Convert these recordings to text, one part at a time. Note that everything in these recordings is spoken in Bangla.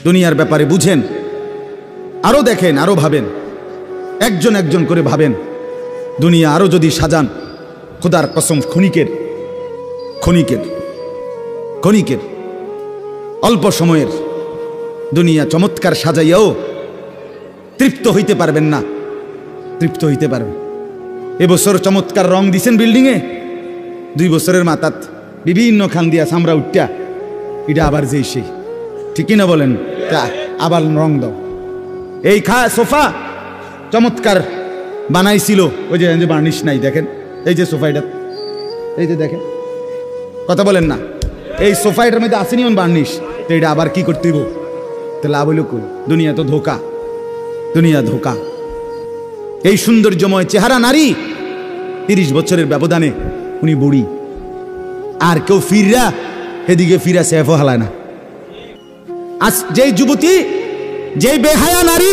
দুনিয়ার ব্যাপারে বুঝেন, আরো দেখেন, আরো ভাবেন, একজন একজন করে ভাবেন। দুনিয়া আরো যদি সাজান, খোদার কসম ক্ষণিকের ক্ষণিকের ক্ষণিকের অল্প সময়ের দুনিয়া চমৎকার সাজাইয়াও তৃপ্ত হইতে পারবেন না, তৃপ্ত হইতে পারবেন। এবছর চমৎকার রং দিছেন বিল্ডিংয়ে, 2 বছরের মাথাত বিভিন্ন খান দিয়া সামরা উঠটা এটা আবার যেই সেই, ঠিকই না বলেন? আবার রং দাও। এই সোফা চমৎকার বানাইছিল, ওই যে বার্নিশ নাই, দেখেন এই যে সোফাইটা, এই যে দেখেন, কথা বলেন না, এই সোফাইটার মধ্যে আসেনি বার্নিশ, তো এটা আবার কি করতে হইব? তো লাভ হইল কই? দুনিয়া তো ধোকা, দুনিয়া ধোকা। এই সৌন্দর্যময় চেহারা নারী 30 বছরের ব্যবধানে উনি বুড়ি, আর কেউ ফিররা এদিকে ফিরা সেফও হালায় না। আজ যেই যুবতী, যেই বেহায়া নারী,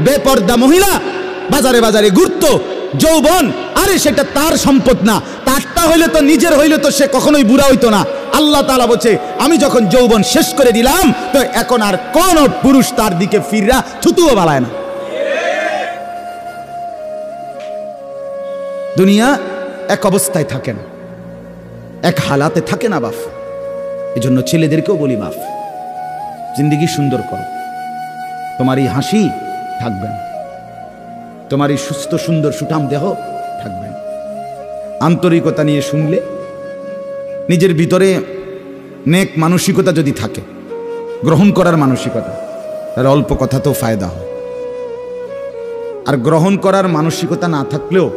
বেপর্দা মহিলা বাজারে বাজারে ঘুরতো, যৌবন, আরে সেটা তার সম্পদ না, তারটা হইলে তো নিজের হইলে তো সে কখনোই বুড়া হইতো না। আল্লাহ তাআলা বলছে, আমি যখন যৌবন শেষ করে দিলাম, তো এখন আর কোন পুরুষ তার দিকে ফিররা থুতুও বালায় না। দুনিয়া এক অবস্থায় থাকে না, এক হালাতে থাকে না বাপ। এজন্য ছেলেদেরকেও বলি, বাপ জিন্দেগি সুন্দর করো। তোমার এই হাসি থাকবে না, তোমার এই সুস্থ সুন্দর সুঠাম দেহ থাকবে না। আন্তরিকতা নিয়ে শুনলে, নিজের ভিতরে নেক মানসিকতা যদি থাকে, গ্রহণ করার মানসিকতা, তাহলে অল্প কথাতেও ফায়দা হয়। আর গ্রহণ করার মানসিকতা না থাকলেও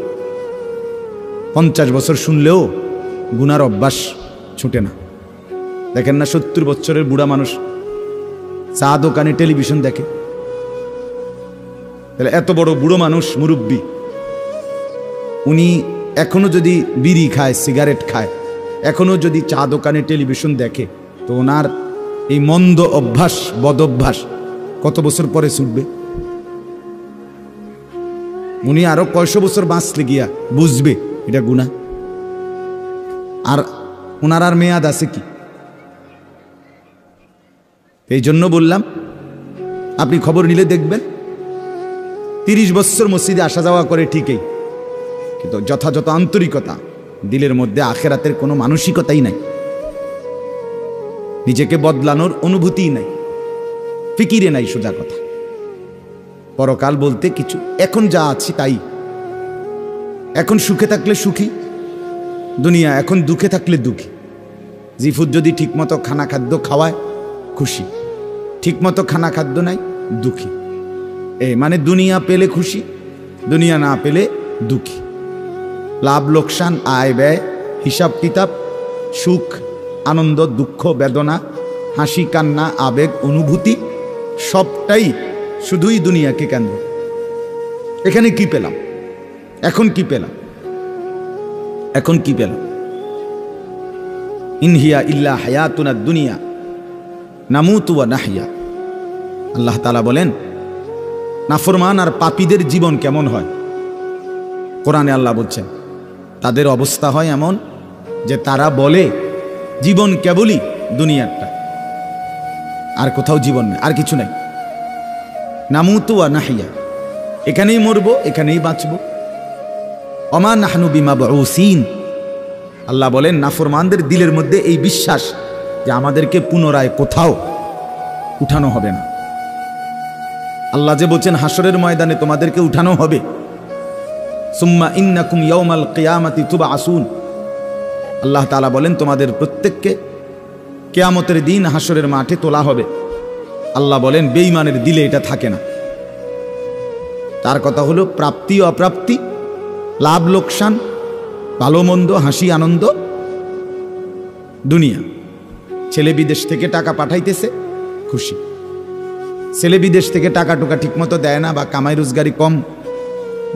50 বছর শুনলেও গুনার অভ্যাস ছুটে না। দেখেন না 70 বছরের বুড়া মানুষ চা দোকানে টেলিভিশন দেখে, তাহলে এত বড় বুড়ো মানুষ, মুরব্বী, উনি এখনো যদি বিড়ি খায়, সিগারেট খায়, এখনো যদি চা দোকানে টেলিভিশন দেখে, তো ওনার এই মন্দ অভ্যাস, বদ অভ্যাস কত বছর পরে ছুটবে? উনি আরো কয়শো বছর বাঁচলে গিয়া বুঝবে এটা গুনাহ। আর ওনার আর মেয়াদ আছে কি? এই জন্য বললাম, আপনি খবর নিলে দেখবেন 30 বছর মসজিদে আসা যাওয়া করে ঠিকই, কিন্তু যথাযথ আন্তরিকতা, দিলের মধ্যে আখেরাতের কোনো মানসিকতাই নাই, নিজেকে বদলানোর অনুভূতিই নাই, ফিকিরে নাই। সোজা কথা, পরকাল বলতে কিছু, এখন যা আছি তাই। এখন সুখে থাকলে সুখী দুনিয়া, এখন দুঃখে থাকলে দুঃখী। জিফুদ যদি ঠিকমতো খানা খাদ্য খাওয়ায় খুশি, ঠিকমতো খানা খাদ্য নাই দুঃখী। মানে দুনিয়া পেলে খুশি, দুনিয়া না পেলে দুঃখী। লাভ লোকসান, আয় ব্যয়, হিসাব কিতাব, সুখ আনন্দ, দুঃখ বেদনা, হাসি কান্না, আবেগ অনুভূতি, সবটাই শুধুই দুনিয়াকে কেন্দ্র। এখানে কি পেলাম? এখন কি পেলাম? এখন কি পেলাম? ইনহিয়া ইল্লা হায়াতুনা দুনিয়া নামুতু ওয়া নাহইয়া। আল্লাহ তাআলা বলেন, নাফরমান আর পাপীদের জীবন কেমন হয়? কোরআনে আল্লাহ বলছেন, তাদের অবস্থা হয় এমন যে তারা বলে জীবন কেবলই দুনিয়ারটা, আর কোথাও জীবন নেই, আর কিছু নাই। নামুতু ওয়া নাহইয়া, এখানেই মরবো, এখানেই বাঁচবো। ওমা নাহনু বিমাবউসিন। আল্লাহ বলেন, নাফরমানদের দিলের মধ্যে এই বিশ্বাস যে আমাদেরকে পুনরায় কোথাও উঠানো হবে না। আল্লাহ যে বলছেন হাসরের ময়দানে তোমাদেরকে উঠানো হবে, সুম্মা ইন্নাকুম ইয়াউমাল কিয়ামাতি তুবআসুন। আল্লাহ তাআলা বলেন, তোমাদের প্রত্যেককে কিয়ামতের দিন হাসরের মাঠে তোলা হবে। আল্লাহ বলেন, বেঈমানের দিলে এটা থাকে না। তার কথা হলো প্রাপ্তি অপ্রাপ্তি, লাভ লোকসান, ভালো মন্দ, হাসি আনন্দ, দুনিয়া। ছেলে বিদেশ থেকে টাকা পাঠাইতেছে, খুশি। ছেলে বিদেশ থেকে টাকা টুকা ঠিক মতো দেয় না, বা কামাই রোজগারি কম,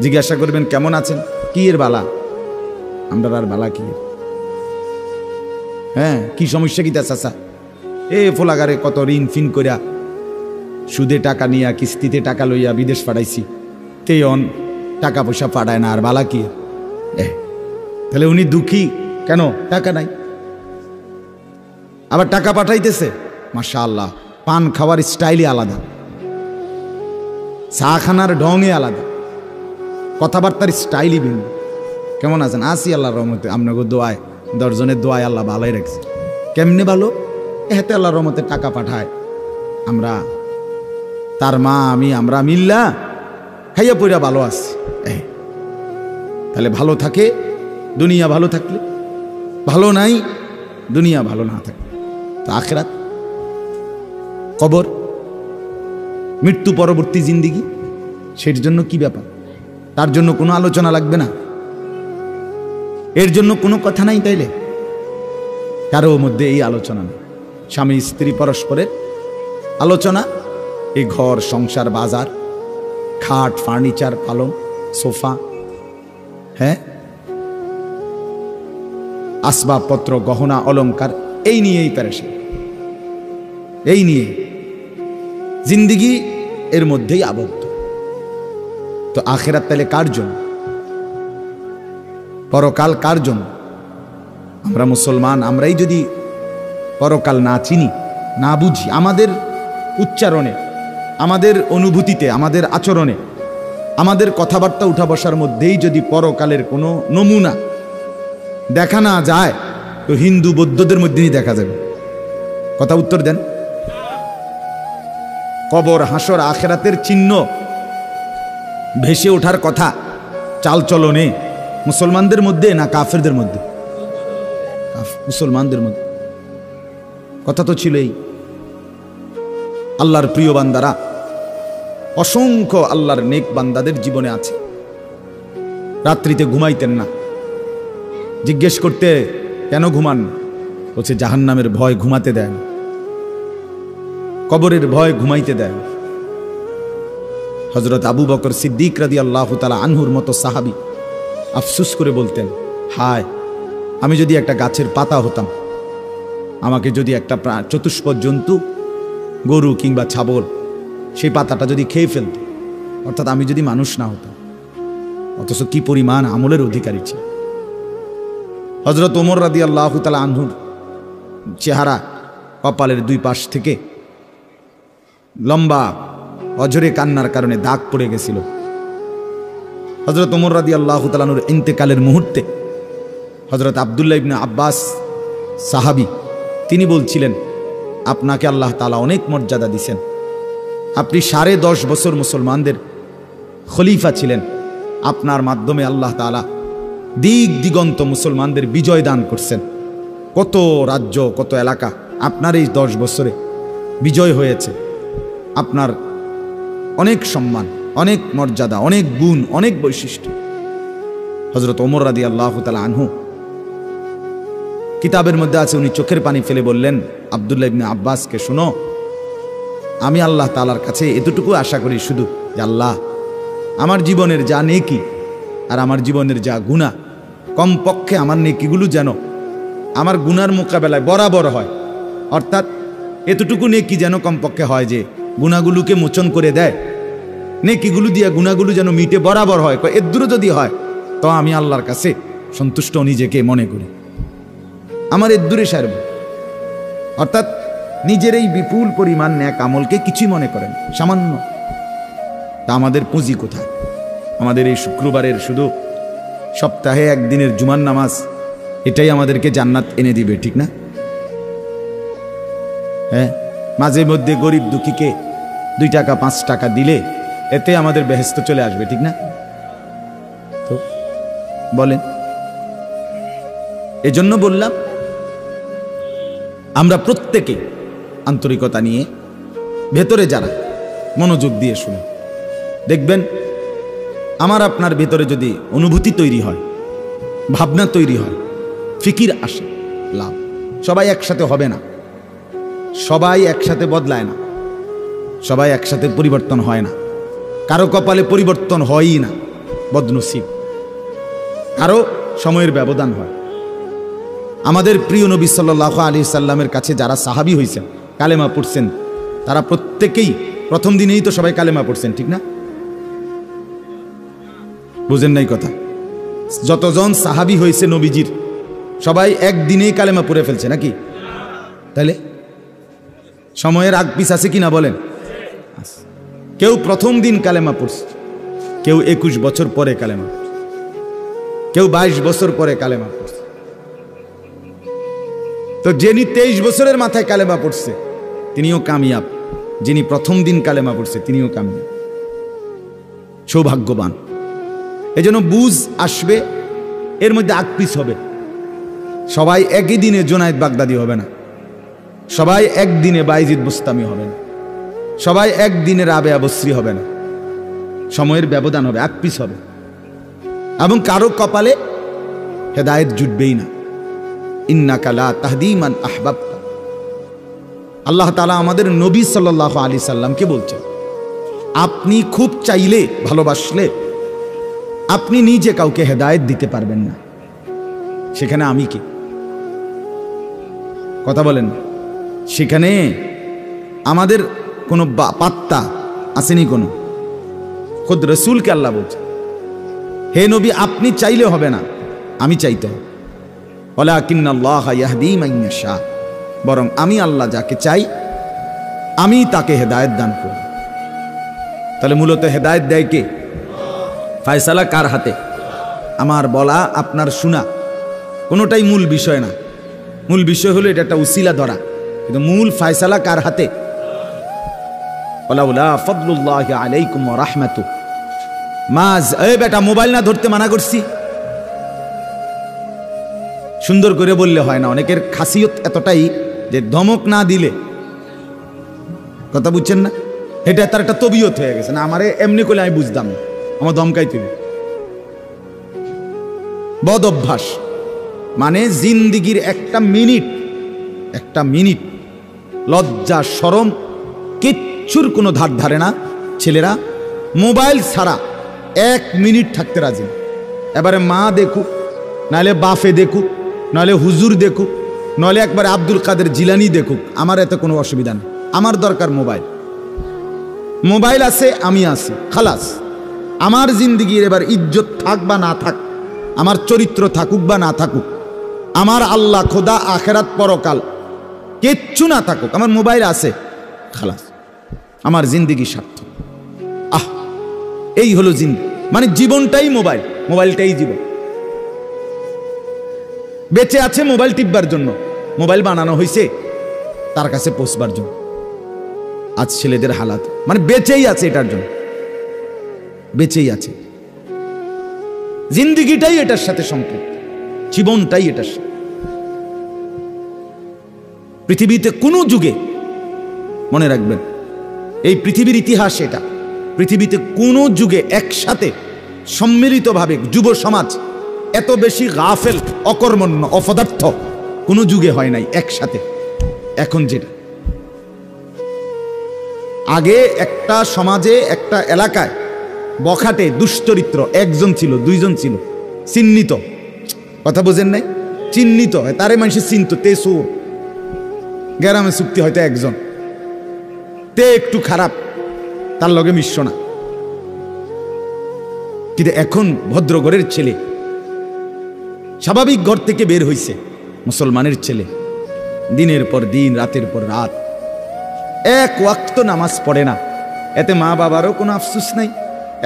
জিজ্ঞাসা করবেন কেমন আছেন, কি এর বালা? আমরা আর বালা কি? হ্যাঁ, কি সমস্যা কি তা চাচা? ফোলাগারে কত ঋণ ফিন করিয়া, সুদে টাকা নিয়া, কিস্তিতে টাকা লইয়া বিদেশ পাঠাইছি, তেয়ন টাকা পয়সা পাঠায় না, আর বালা কি? তাহলে উনি দুঃখী কেন? টাকা নাই। আবার টাকা পাঠাইতেছে, মাশাআল্লাহ, পান খাওয়ার স্টাইলই আলাদা, চা খানার ঢঙে আলাদা, কথাবার্তার স্টাইলই ভিন্ন। কেমন আছেন? আসি আল্লাহর রহমতে, আপনাকে দোয়ায়, 10 জনের দোয়ায় আল্লাহ ভালোই রাখছে। কেমনে ভালো? এতে আল্লাহর রহমতে টাকা পাঠায়, আমরা তার মা আমি আমরা মিল্লা খাইয়া পইরা ভালো আছি। তাহলে ভালো থাকে দুনিয়া, ভালো থাকলে ভালো নাই দুনিয়া, ভালো না থাকলে তো আখিরাত, কবর, মৃত্যু পরবর্তী জিন্দিগি, সের জন্য কি ব্যাপার? তার জন্য কোনো আলোচনা লাগবে না, এর জন্য কোনো কথা নাই। তাইলে কারো মধ্যে এই আলোচনা নেই। স্বামী স্ত্রী পরস্পরের আলোচনা, এই ঘর সংসার বাজার, খাট ফার্নিচার পালং সোফা, হ্যাঁ, আসবাবপত্র গহনা অলংকার, এই নিয়েই পেরেছে, এই নিয়ে জিন্দিগি এর মধ্যেই আবদ্ধ। তো আখিরাত তাহলে কার জন্য? পরকাল কার জন্য? আমরা মুসলমান, আমরাই যদি পরকাল না চিনি, না বুঝি, আমাদের উচ্চারণে, আমাদের অনুভূতিতে, আমাদের আচরণে, আমাদের কথাবার্তা উঠা বসার মধ্যেই যদি পরকালের কোনো নমুনা দেখা না যায়, তো হিন্দু বৌদ্ধদের মধ্যেই দেখা যাবে। কথা উত্তর দেন। কবর হাসর আখিরাতের চিহ্ন ভেসে ওঠার কথা চালচলনে মুসলমানদের মধ্যে না কাফেরদের মধ্যে? মুসলমানদের মধ্যে। কথা তো ছিলই। আল্লাহর প্রিয় বান্দারা, অসংখ্য আল্লাহর নেক বান্দাদের জীবনে আছে, রাত্রিতে ঘুমাইতেন না। জিজ্ঞেস করতে কেন ঘুমান? বলছে জাহান্নামের ভয় ঘুমাতে দেয় না, কবরের ভয় ঘুমাইতে দেয় না। হযরত আবু বকর সিদ্দিক রাদিয়াল্লাহু তাআলা আনহুর মতো সাহাবী আফসোস করে বলতেন, হায়, আমি যদি একটা গাছের পাতা হতাম, আমাকে যদি একটা চতুষ্পদ জন্তু, গরু কিংবা ছাগল, সেই পাতাটা যদি খেয়ে ফেলত, অর্থাৎ আমি যদি মানুষ না হতাম। অথচ কি পরিমাণ আমলের অধিকারী ছিল। হযরত ওমর রাদিয়াল্লাহু তাআলা আনহুর চেহারা, কপালের দুই পাশ থেকে লম্বা অঝরে কান্নার কারণে দাগ পড়ে গেছিল। হযরত ওমর রাদিয়াল্লাহু তাআলা আনহুর ইন্তেকালের মুহূর্তে হযরত আব্দুল্লাহ ইবনে আব্বাস সাহাবী, তিনি বলছিলেন, আপনাকে আল্লাহ তাআলা অনেক মর্যাদা দিয়েছেন, আপনি 10.5 বছর মুসলমানদের খলিফা ছিলেন, আপনার মাধ্যমে আল্লাহ তাআলা দিক দিগন্ত মুসলমানদের বিজয় দান করছেন। কত রাজ্য, কত এলাকা আপনার এই 10 বছরে বিজয় হয়েছে। আপনার অনেক সম্মান, অনেক মর্যাদা, অনেক গুণ, অনেক বৈশিষ্ট্য। হযরত ওমর রাদিয়াল্লাহু তাআলা আনহু, কিতাবের মধ্যে আছে, উনি চোখের পানি ফেলে বললেন আব্দুল্লাহ ইবনে আব্বাসকে, শোনো, আমি আল্লাহ তাআলার কাছে এতটুকু আশা করি শুধু যে আল্লাহ, আমার জীবনের যা নেকি আর আমার জীবনের যা গুনাহ, কমপক্ষে আমার নেকিগুলো যেন আমার গুনার মোকাবেলায় বরাবর হয়। অর্থাৎ এতটুকু নেকি যেন কমপক্ষে হয় যে গুনাহগুলোকে মোচন করে দেয়, নেকিগুলো দিয়া গুনাহগুলো যেন মিটে বরাবর হয়। এর দূরে যদি হয় তো আমি আল্লাহর কাছে সন্তুষ্ট নিজেকে মনে করি, আমার এর দূরে সারব। অর্থাৎ নিজের এই বিপুল পরিমাণ নেক আমলকে কিছুই মনে করেন, সামান্য। তা আমাদের পুঁজি কোথায়? আমাদের এই শুক্রবারের শুধু সপ্তাহে একদিনের জুমার নামাজ, এটাই আমাদেরকে জান্নাত এনে দিবে, ঠিক না? হ্যাঁ, মাঝে মধ্যে গরিব দুঃখীকে 2 টাকা 5 টাকা দিলে এতে আমাদের বেহেশত চলে আসবে, ঠিক না? তো বলেন। এজন্য বললাম, আমরা প্রত্যেকে আন্তরিকতা নিয়ে ভেতরে যারা মনোযোগ দিয়ে শুনে দেখবেন, আমার আপনার ভেতরে যদি অনুভূতি তৈরি হয়, ভাবনা তৈরি হয়, ফিকির আসে, লাভ। সবাই একসাথে হবে না, সবাই একসাথে বদলায় না, সবাই একসাথে পরিবর্তন হয় না, কারো কপালে পরিবর্তন হয়ই না, বদনসিব, কারো সময়ের ব্যবধান হয়। আমাদের প্রিয় নবী সাল্লাল্লাহু আলাইহি সাল্লামের কাছে যারা সাহাবী হয়েছেন, কালেমা পড়ছেন, তারা প্রত্যেকেই প্রথম দিনেই তো সবাই কালেমা পড়ছেন, ঠিক না? বুঝেন নাই কথা? যতজন সাহাবী হয়েছে নবীজির, সবাই একদিনেই কালেমা পড়ে ফেলছে নাকি? তাহলে সময়ের আগ পিছ আছে কিনা বলেন? কেউ প্রথম দিন কালেমা পড়ছে, কেউ 21 বছর পরে কালেমা পড়ছে, কেউ 22 বছর পরে কালেমা পড়ছে। তো যিনি 23 বছরের মাথায় কালেমা পড়ছে তিনিও কামিয়াব, যিনি প্রথম দিন কালেমা পড়ছে তিনিও কামিয়াব, সৌভাগ্যবান। এজন্য বুঝ আসবে, এর মধ্যে আকপিস হবে। সবাই একই দিনে জুনায়েদ বাগদাদি হবে না, সবাই একদিনে বাইজিদ বুস্তামি হবে না, সবাই একদিনে রাবেয়া বসরি হবে না। সময়ের ব্যবধান হবে, আকপিস হবে, এবং কারো কপালে হেদায়েত জুটবেই না। ইন্নাকা লা তাহদি মান আহবাবতা। আল্লাহ তাআলা আমাদের নবী সাল্লাল্লাহু আলাইহি সাল্লামকে বলছেন, আপনি খুব চাইলে, ভালোবাসলে আপনি নিজে কাউকে হেদায়েত দিতে পারবেন না, সেখানে আমি কি? কথা বলেন। সেখানে আমাদের কোনো পাত্তা আসেনি কোনো। খুদ রসুলকে আল্লাহ বলছে, হে নবী আপনি চাইলে হবে না, আমি চাইতে হবে। ওয়ালাকিন্নাল্লাহ ইয়াহদি মান ইয়াশা, বরং আমি আল্লাহ যাকে চাই আমি তাকে হেদায়েত দান করি। তাহলে মূলত হেদায়েত দেয় কে? ফয়সালা কার হাতে? আমার বলা আপনার শোনা কোনোটাই মূল বিষয় না। মূল বিষয় হলো এটা একটা উসিলা ধরা, কিন্তু মূল ফয়সালা কার হাতে? ওয়ালাউলা ফাদলুল্লাহি আলাইকুম ওয়া রাহমাতু মাজ। এই বেটা মোবাইল না ধরতে মানা করছি। সুন্দর করে বললে হয় না, অনেকের খাসিয়ত এতটাই যে ধমক না দিলে, কথা বুঝছেন না, এটা তার একটা তবিয়ত হয়ে গেছে। না আমারে এমনি করলে আমি বুঝতাম না, আমার ধমকাই তুই। বদ অভ্যাস মানে জিন্দিগির একটা মিনিট লজ্জা শরম কিচ্ছুর কোনো ধার ধারে না। ছেলেরা মোবাইল ছাড়া 1 মিনিট থাকতে রাজি। এবারে মা দেখুক, নাহলে বাফে দেখুক, নাহলে হুজুর দেখুক, নাহলে একবারে আব্দুল কাদের জিলানি দেখুক, আমার এতে কোনো অসুবিধা নেই। আমার দরকার মোবাইল। মোবাইল আছে, আমি আছি, খালাস। আমার জিন্দিগির এবার ইজ্জত থাক বা না থাক, আমার চরিত্র থাকুক বা না থাকুক, আমার আল্লাহ খোদা আখেরাত পরকাল কিচ্ছু না থাকুক, আমার মোবাইল আছে, খালাস। আমার জিন্দিগি সার্থক। এই হলো জিন্দিগি, মানে জীবনটাই মোবাইল, মোবাইলটাই জীবন। বেঁচে আছে মোবাইল টিপবার জন্য, মোবাইল বানানো হয়েছে তার কাছে পৌঁছবার জন্য। আজ ছেলেদের হালাত মানে বেঁচেই আছে এটার জন্য, বেঁচেই আছে। জিন্দিগিটাই এটার সাথে সম্পৃক্ত, জীবনটাই এটার সাথে। পৃথিবীতে কোনো যুগে, মনে রাখবেন এই পৃথিবীর ইতিহাস এটা, পৃথিবীতে কোনো যুগে একসাথে সম্মিলিতভাবে যুব সমাজ এত বেশি গাফেল, অকর্মণ্য, অপদার্থ কোনো যুগে হয় নাই একসাথে। এখন যেটা আগে একটা সমাজে, একটা এলাকায় বখাটে দুশ্চরিত্র একজন ছিল, দুইজন ছিল, চিহ্নিত, কথা বোঝেন নাই, চিহ্নিত হয় তারে মানুষের চিহ্নিত, তে সুর গ্রামে চুক্তি হয়তো একজন, তে একটু খারাপ, তার লগে মিশ্র না। কিন্তু এখন ভদ্রঘরের ছেলে, স্বাভাবিক ঘর থেকে বের হইছে মুসলমানের ছেলে, দিনের পর দিন, রাতের পর রাত এক ওয়াক্ত নামাজ পড়ে না। এতে মা বাবারও কোনো আফসোস নাই,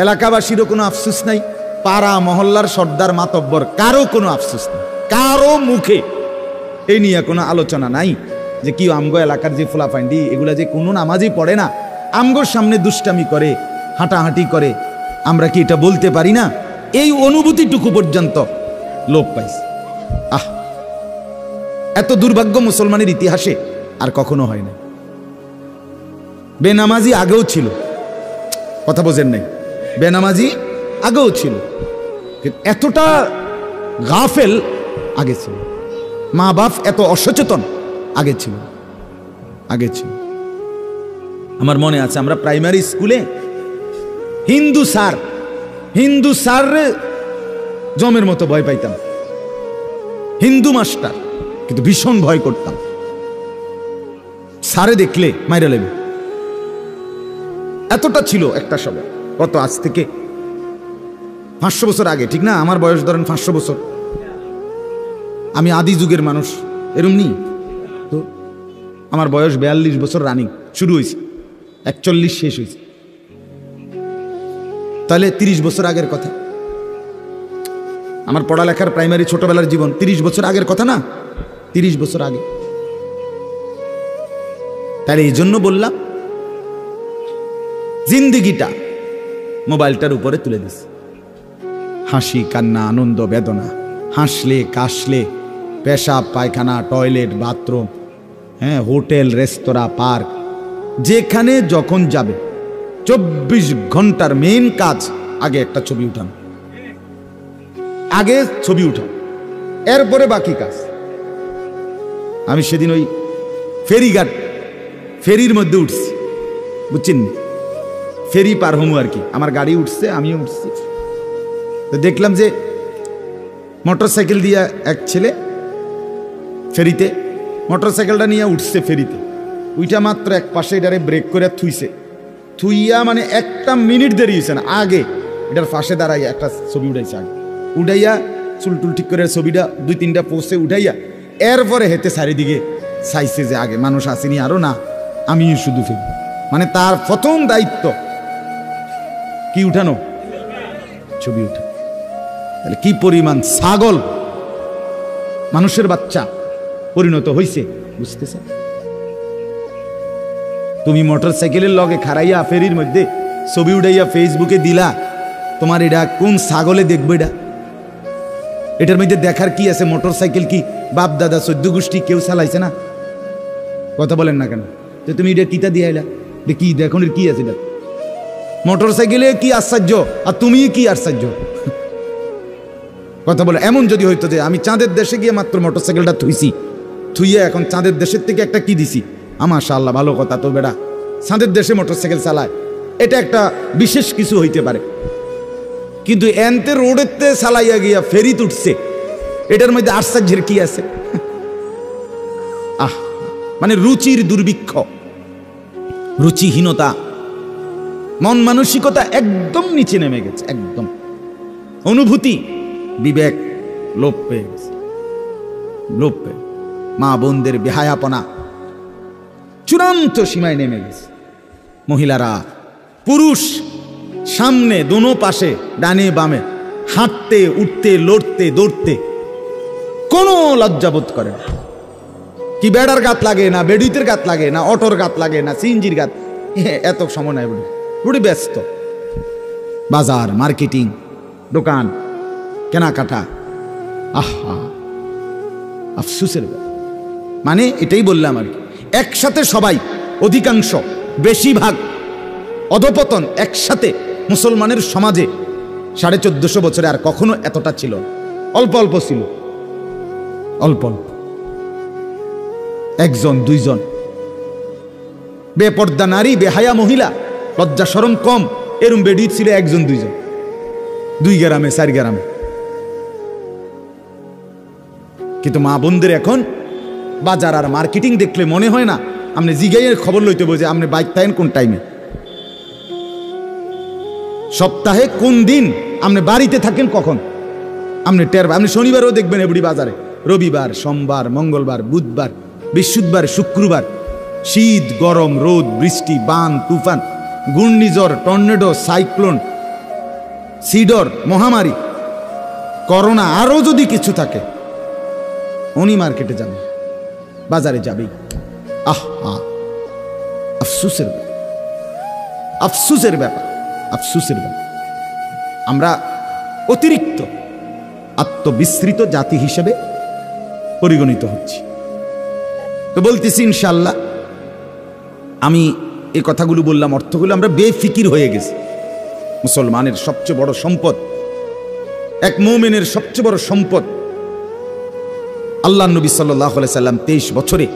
এলাকাবাসীরও কোনো আফসোস নাই, পাড়া মহল্লার সর্দার মাতব্বর কারো কোনো আফসোস নেই, কারো মুখে এই নিয়ে কোনো আলোচনা নাই যে কি আমগো এলাকার যে ফুলাফান্ডি এগুলা যে কোনো নামাজই পড়ে না, আমগোর সামনে দুষ্টামি করে, হাঁটাহাঁটি করে, আমরা কি এটা বলতে পারি না? এই অনুভূতিটুকু পর্যন্ত লোপ পাইছে। এত দুর্ভাগ্য মুসলমানের ইতিহাসে আর কখনো হয় না। বেনামাজি আগেও ছিল, কথা বোঝেন নাই, বেনামাজি আগেও ছিল, এতটা গাফেল আগে ছিল, মা বাপ এত অসচেতন আগে ছিল। আমার মনে আছে আমরা প্রাইমারি স্কুলে হিন্দু স্যার জমের মতো ভয় পাইতাম, হিন্দু মাস্টার, কিন্তু ভীষণ ভয় করতাম। স্যারে দেখলে মাইরা লেবে, এতটা ছিল একটা সময়। কত আজ থেকে 500 বছর আগে, ঠিক না? আমার বয়স ধরেন 500 বছর, আমি আদি যুগের মানুষ, এরম নি তো আমার বয়স 42 বছর রানিং শুরু হয়েছে, 41 শেষ হয়েছে, তাহলে 30 বছর আগের কথা। আমার পড়ালেখার প্রাইমারি ছোটবেলার জীবন 30 বছর আগের কথা না, 30 বছর আগে। তাহলে এই জন্য বললাম জিন্দিগিটা মোবাইলটার উপরে তুলে দিস। হাসি কান্না আনন্দ বেদনা, হাসলে কাশলে, পেশাব পায়খানা টয়লেট বাথরুম, হ্যাঁ, হোটেল রেস্তোরাঁ পার্ক, যেখানে যখন যাবে 24 ঘন্টার মেইন কাজ আগে একটা ছবি উঠান, আগে ছবি উঠান, এরপরে বাকি কাজ। আমি সেদিন ওই ফেরিঘাট, ফেরির মধ্যে উঠছি, বুঝছেন, ফেরি পার হমু আর কি, আমার গাড়ি উঠছে আমিও উঠছি। তো দেখলাম যে মোটরসাইকেল দিয়ে এক ছেলে ফেরিতে, মোটরসাইকেলটা নিয়ে উঠছে ফেরিতে, ওইটা মাত্র এক পাশে এটারে ব্রেক করে থুইছে, থুইয়া মানে 1 মিনিট দেরি হয়েছে না, আগে এটার পাশে দাঁড়াইয়া একটা ছবি উঠাইছে, আগে উঠাইয়া চুলটুল ঠিক করে ছবিটা 2-3টা পোস্টে উঠাইয়া এরপরে হেতে চারিদিকে চাইছে যে আগে মানুষ আসেনি আরো না, আমি শুধু ফেরি। মানে তার প্রথম দায়িত্ব কি উঠানো, ছবি উঠা। তাহলে কি পরিমাণ ছাগল মানুষের বাচ্চা পরিণত হয়েছে বুঝতেছে। তুমি মোটরসাইকেলের লগে খাড়াইয়া ফেরির মধ্যে ছবি উঠাইয়া ফেসবুকে দিলা, তোমার এটা কোন ছাগলে দেখবে? এটার মধ্যে দেখার কি আছে? মোটরসাইকেল কি বাপ দাদা 14 গোষ্ঠী কেউ চালাইছে না? কথা বলেন না কেন? তো তুমি এটা কিতা দিয়ে আইলা, কি দেখুন কি আছে এটা? মোটরসাইকেলে কি আশ্চর্য আর তুমি কি আশ্চর্য? কথা বলে এমন যদি হইতো যে আমি চাঁদের দেশে গিয়ে মাত্র মোটরসাইকেলটা থুইছি, থুইয়া এখন চাঁদের দেশের থেকে একটা কি দিছি, মাশাআল্লাহ ভালো কথা তো বেটা, চাঁদের দেশে মোটরসাইকেল চালায়, এটা একটা বিশেষ কিছু হইতে পারে। কিন্তু এনতে রোডেতে চালাইয়া গিয়া ফেরি উঠছে, এটার মধ্যে আশ্চর্যের কি আছে? মানে রুচির দুর্ভিক্ষ, রুচিহীনতা, মন মানসিকতা একদম নিচে নেমে গেছে, একদম অনুভূতি বিবেক লোপ পেয়ে গেছে, লোপ পেয়ে মা বোনদের বেহায়াপনা চূড়ান্ত সীমায় নেমে গেছে। মহিলারা পুরুষ সামনে দোনো পাশে ডানে বামে হাঁটতে উঠতে লড়তে দৌড়তে কোনো লজ্জাবোধ করে না। কি বেড়ার গাত লাগে না, বেডুইতের গাত লাগে না, অটোর গাত লাগে না, সিএনজির গাত, এত সময় নাই, বুড়ি ব্যস্ত। বাজার মার্কেটিং দোকান কেনাকাটা, আহা আফসুসের ব্যাপার। মানে এটাই বললাম আর কি, একসাথে সবাই, অধিকাংশ বেশিরভাগ অধপতন একসাথে মুসলমানের সমাজে 1450 বছরে আর কখনো এতটা ছিল না। অল্প অল্প ছিল, অল্প অল্প, 1জন 2জন বেপর্দা নারী, বেহায়া মহিলা, লজ্জা শরম কম, এরম বেডি ছিল 1জন 2জন, 2 গ্রামে 4 গ্রামে। কিন্তু মা বোনদের এখন বাজার আর মার্কেটিং দেখলে মনে হয় না আপনি জিগাইয়ের খবর লইতে বোঝে আপনি বাইক থাকেন কোন টাইমে, সপ্তাহে কোন দিন আপনি বাড়িতে থাকেন কখন, আপনি টের, আপনি শনিবারও দেখবেন এবড়ি বাজারে, রবিবার সোমবার মঙ্গলবার বুধবার বৃহস্পতিবার শুক্রবার, শীত গরম রোদ বৃষ্টি বান তুফান ঘূর্ণিঝড় টর্নেডো সাইক্লোন সিডর মহামারী করোনা আরো যদি কিছু থাকে, উনি মার্কেটে যাবেন, বাজারে যাবেই। আফসুসের ব্যাপার, আফসুসের ব্যাপার, আফসুসের ব্যাপার। আমরা অতিরিক্ত আত্মবিস্মৃত জাতি হিসেবে পরিগণিত হচ্ছি। তো বলতেছি ইনশাআল্লাহ, আমি এই কথাগুলো বললাম, অর্থগুলো আমরা বেফিকির হয়ে গেছি। মুসলমানের সবচেয়ে বড় সম্পদ, এক মুমিনের সবচেয়ে বড় সম্পদ, আল্লাহ নবী সাল্লাল্লাহু আলাইহি সাল্লাম 23 বছরে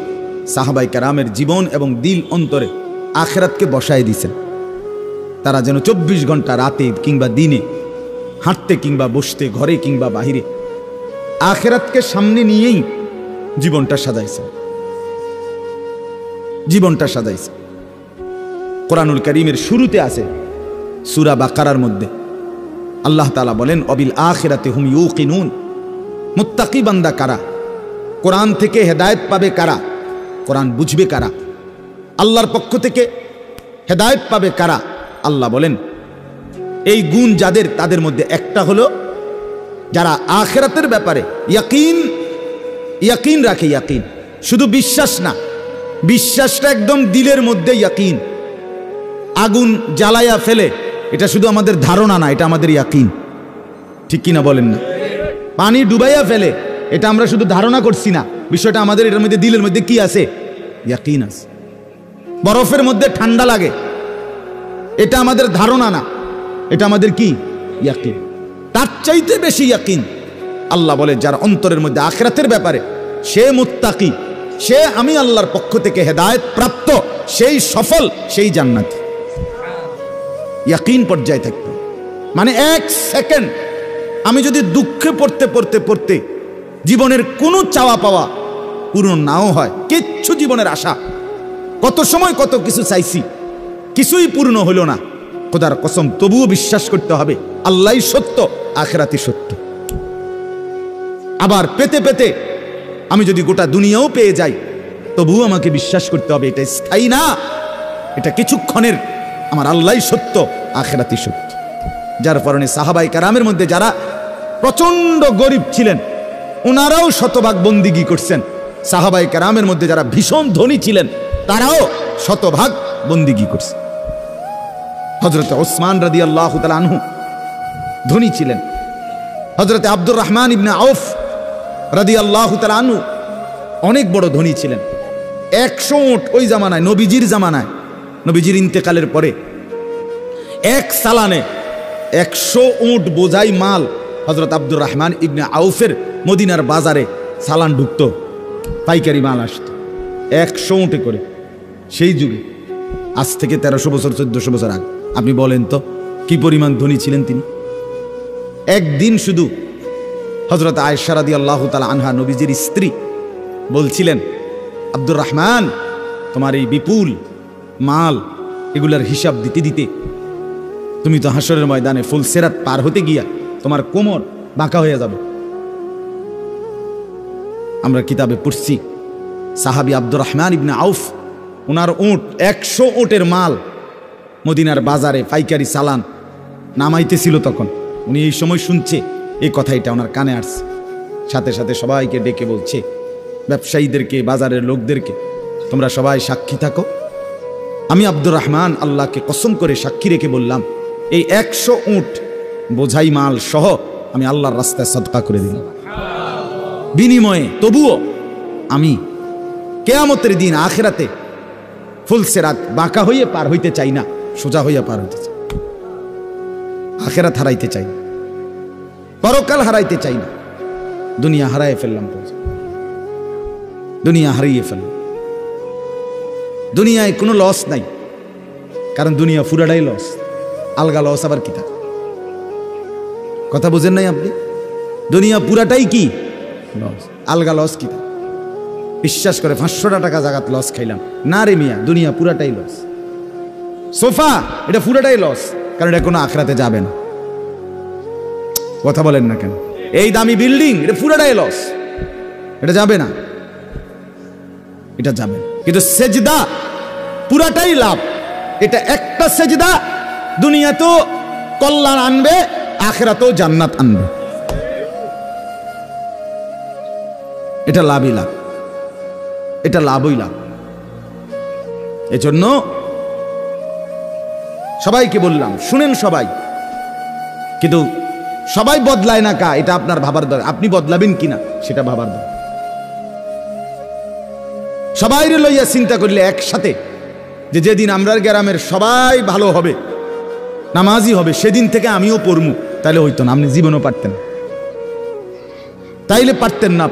সাহাবায়ে কেরামের জীবন এবং দিল অন্তরে আখিরাতকে বসায় দিয়েছেন। তারা যেন 24 ঘন্টা রাতে কিংবা দিনে হাঁটতে কিংবা বসতে, ঘরে কিংবা বাহিরে আখিরাতকে সামনে নিয়েই জীবনটা সাজাইছে, জীবনটা সাজাইছে। কোরআনুল কারীমের শুরুতে আছে সূরা বাকারার মধ্যে আল্লাহ তাআলা বলেন, অবিল আখিরাতি হুম ইউকিনুন, মুত্তাকি বান্দা কারা, কোরআন থেকে হেদায়েত পাবে কারা, কোরআন বুঝবে কারা, আল্লাহর পক্ষ থেকে হেদায়েত পাবে কারা? আল্লাহ বলেন এই গুণ যাদের, তাদের মধ্যে একটা হলো যারা আখিরাতের ব্যাপারে ইয়াকিন রাখে। ইয়াকিন শুধু বিশ্বাস না, বিশ্বাসটা একদম দিলের মধ্যে ইয়াকিন। আগুন জ্বালাইয়া ফেলে, এটা শুধু আমাদের ধারণা না, এটা আমাদের ইয়াকিন। ঠিক কিনা বলেন না? পানি ডুবাইয়া ফেলে, এটা আমরা শুধু ধারণা করছি না, বিষয়টা আমাদের এটার মধ্যে দিলের মধ্যে কি আছে? ইয়াকিন আছে। বরফের মধ্যে ঠান্ডা লাগে, এটা আমাদের ধারণা না, এটা আমাদের কি? ইয়াকিন। তার চাইতে বেশি ইয়াকিন আল্লাহ বলে যার অন্তরের মধ্যে আখিরাতের ব্যাপারে, সে মুত্তাকি, সে আমি আল্লাহর পক্ষ থেকে হেদায়েত প্রাপ্ত, সেই সফল, সেই জান্নাত। ইয়াকিন পর্যায়ে থাকতো মানে এক সেকেন্ড আমি যদি দুঃখে পড়তে পড়তে পড়তে জীবনের কোনো চাওয়া পাওয়া পূরণ নাও হয়, কিচ্ছু জীবনের আশা, কত সময় কত কিছু চাইছি, কিছুই পূর্ণ হলো না, খোদার কসম তবুও বিশ্বাস করতে হবে আল্লাহই সত্য, আখিরাতই সত্য। আবার পেতে পেতে আমি যদি গোটা দুনিয়াও পেয়ে যাই, তবুও আমাকে বিশ্বাস করতে হবে এটা স্থায়ী না, এটা কিছুক্ষণের, আমার আল্লাহই সত্য, আখিরাতই সত্য। যার কারণে সাহাবায়ে কেরামের মধ্যে যারা প্রচন্ড গরিব ছিলেন, ওনারাও শতভাগ বন্দিগি করছেন। সাহাবায়ে কেরামের মধ্যে যারা ভীষণ ধনী ছিলেন, তারাও শতভাগ বন্দিগি করছে। হযরত ওসমান রাদিয়াল্লাহু তাআলা আনহু ধনী ছিলেন। হযরত আব্দুর রহমান ইবনে আউফ রাদিয়াল্লাহু তাআলা আনহু অনেক বড় ধনী ছিলেন। 100 উট ওই জামানায়, নবীজির জামানায়, নবীজির ইন্তেকালের পরে এক সালানে 100 উট বোঝাই মাল হযরত আব্দুর রহমান ইবনে আউফের মদিনার বাজারে সালান ঢুকতো, পাইকারি মাল আসতো 100 উটে করে। সেই যুগে, আজ থেকে 1300 বছর 1400 বছর আগে, আপনি বলেন তো কি পরিমাণ ধনী ছিলেন তিনি। একদিন শুধু হযরত আয়েশা রাদিয়াল্লাহু তাআলা আনহা, নবীজির স্ত্রী, বলছিলেন, আব্দুর রহমান, তোমার এই বিপুল মাল, এগুলার হিসাব দিতে দিতে তুমি তো হাসরের ময়দানে ফুলসিরাত পার হতে গিয়া তোমার কোমর বাঁকা হয়ে যাবে। আমরা কিতাবে পড়ছি সাহাবী আব্দুর রহমান ইবনে আউফ, ওনার উট 100 উটের মাল মদিনার বাজারে পাইকারি চালান নামাইতেছিল। তখন উনি এই সময় শুনছে এই কথাটা, ওনার কানে আসছে। সাথে সাথে সবাইকে ডেকে বলছে, ব্যবসায়ীদেরকে, বাজারের লোকদেরকে, তোমরা সবাই সাক্ষী থাকো, আমি আব্দুর রহমান আল্লাহকে কসম করে সাক্ষী রেখে বললাম, এই 100 উট বোঝাই মাল সহ আমি আল্লাহর রাস্তায় সদকা করে দিলাম। বিনিময়ে তবুও আমি কিয়ামতের দিন আখিরাতে ফুলসিরাত বাঁকা হয়ে পার হইতে চাই না, সোজা হইয়া পার হইতে চাই। আখিরাত হারাইতে চাই না, পরকাল হারাইতে চাই না। দুনিয়া হারাই ফেললাম, দুনিয়া হারিয়ে ফেললাম। দুনিয়ায় কোনো লস নাই, কারণ দুনিয়া পুরাটাই লস। আলগা লস আবার কি থাকে? কথা বুঝেন নাই আপনি? দুনিয়া পুরাটাই কি লস, আলগা লস কি থাকে? বিশ্বাস করে 500 টাকা জাগাত লস খাইলাম না রে মিয়া, দুনিয়া পুরাটাই লস। সোফা এটা পুরাটাই লস, কারণ এটা কোনো আখিরাতে যাবে না। কথা বলেন না কেন? এই দামি বিল্ডিং এটা পুরাটাই লস, এটা যাবে না, এটা যাবে না। কিন্তু সেজদা পুরাটাই লাভ। এটা একটা সেজদা দুনিয়াতেও কল্যাণ আনবে, আখিরাতেও জান্নাত আনবে। এটা লাভই লাভ, এটা লাভই লাভ। এজন্য সবাইকে বললাম, শুনেন সবাই, কিন্তু সবাই বদলায় না কা, এটা আপনার ভাবার দরকার। আপনি বদলাবেন কিনা সেটা ভাবার দরকার। সবাই লইয়া চিন্তা করলে একসাথে, যে যেদিন আমরার গ্রামের সবাই ভালো হবে, নামাজি হবে, সেদিন থেকে আমিও পড়মু, তাইলে হইতো না। আপনি জীবনও পারতেন, তাইলে পারতেন না।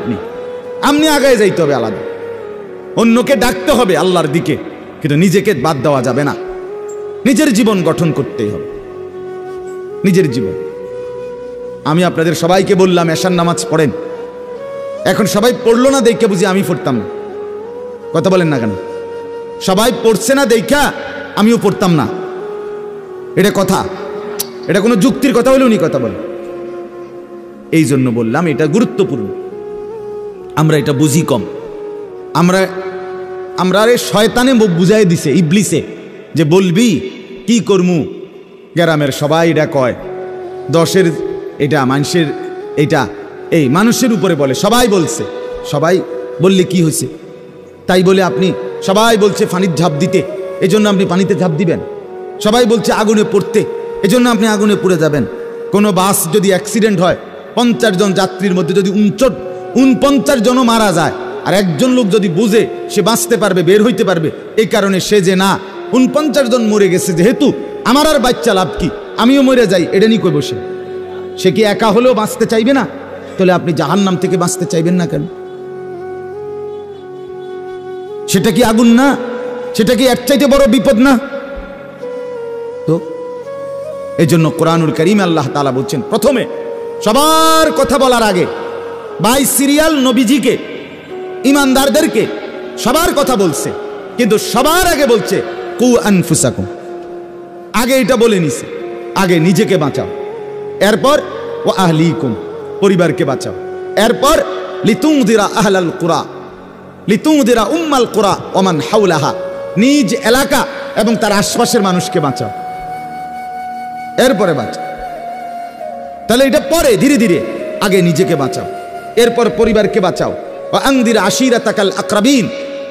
আপনি আগায় যাইতে হবে আলাদা, অন্যকে ডাকতে হবে আল্লাহর দিকে, কিন্তু নিজেকে বাদ দেওয়া যাবে না। নিজের জীবন গঠন করতেই হবে, নিজের জীবন। আমি আপনাদের সবাইকে বললাম এশার নামাজ পড়েন, এখন সবাই পড়লো না দেখে বুঝি আমি পড়তাম না। কথা বলেন না কেন? সবাই পড়ছে না দেখা আমিও পড়তাম না, এটা কথা, এটা কোনো যুক্তির কথা বলে উনি কথা বলেন। এই জন্য বললাম এটা গুরুত্বপূর্ণ। আমরা এটা বুঝি কম, আমরা আমরা রে শয়তানে বুঝাই দিছে, ইবলিসে, যে বলবি কি করমু, গ্রামের সবাই এটা কয়, 10-এর এটা মানুষের, এটা এই মানুষের উপরে বলে, সবাই বলছে, সবাই বললে কি হয়েছে, তাই বলে আপনি, সবাই বলছে পানির ঝাঁপ দিতে, এজন্য আপনি পানিতে ঝাঁপ দিবেন, সবাই বলছে আগুনে পড়তে, এজন্য আপনি আগুনে পড়ে যাবেন। কোনো বাস যদি অ্যাক্সিডেন্ট হয়, 50 জন যাত্রীর মধ্যে যদি 49 জনও মারা যায়, আর একজন লোক যদি বুঝে সে বাঁচতে পারবে, বের হইতে পারবে, এই কারণে সে যে না 49 জন মরে গেছে, যেহেতু আমার আর বাচ্চা লাভ কি, আমিও মরে যাই, এটা নিয়ে কই বসে, সে কি একা হলেও বাঁচতে চাইবে না? তাহলে আপনি জাহান্নাম থেকে বাঁচতে চাইবেন না কেন? সেটা কি আগুন না? সেটা কি এর চাইতে বড় বিপদ না? তো এই জন্য কোরআনুল কারীমে আল্লাহ তাআলা বলছেন, প্রথমে সবার কথা বলার আগে বাই সিরিয়াল নবীজিকে, ইমানদারদেরকে সবার কথা বলছে, কিন্তু সবার আগে বলছে কু আনফুসাকুম, আগে এটা বলে নিছে, আগে নিজেকে বাঁচাও, এরপর ও আহলিকুম, পরিবারকে বাঁচাও, এরপর লিতুনদিরা আহলাল কুরা, লিতুনদিরা উম্মাল কুরা ওমান হাওলাহা, নিজ এলাকা এবং তার আশপাশের মানুষকে বাঁচাও, এরপরে বাঁচাও। তাহলে এটা পরে ধীরে ধীরে, আগে নিজেকে বাঁচাও, এরপর পরিবারকে বাঁচাও, ও আনদির আশিরাতাকাল আকরাবিন,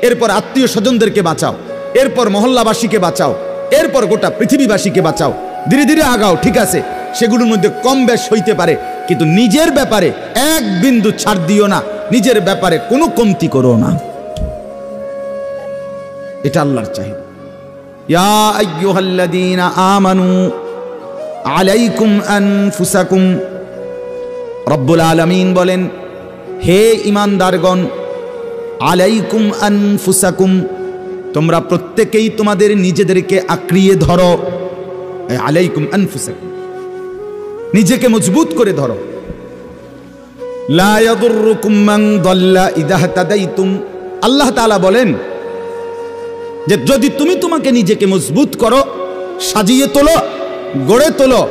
এরপর আত্মীয় স্বজনদেরকে বাঁচাও, এরপর মহল্লাবাসীকে বাঁচাও, এরপর গোটা পৃথিবীবাসীকে বাঁচাও। ধীরে ধীরে আগাও, ঠিক আছে, সেগুলোর মধ্যে কম বেশ হইতে পারে, কিন্তু নিজের ব্যাপারে এক বিন্দু ছাড় দিও না, নিজের ব্যাপারে কোনো কমতি করো না। এটা আল্লাহর চাহিদা। ইয়া আইয়ুহাল্লাযীনা আমানু আলাইকুম আনফুসাকুম, রব্বুল আলামিন বলেন, হে ঈমানদারগণ, আলাইকুম আনফুসাকুম, তোমরা প্রত্যেকেই তোমাদের নিজেদেরকে আঁকড়িয়ে ধরো, আলাইকুম আনফুসাকুম, নিজেকে মজবুত করে ধরো। লা ইয়াদুররুকুম মান দাল্লা ইযা ইহতাদাইতুম, আল্লাহ তাআলা বলেন যে যদি তুমি তোমাকে নিজেকে মজবুত করো, সাজিয়ে তোলো, গড়ে তোলো,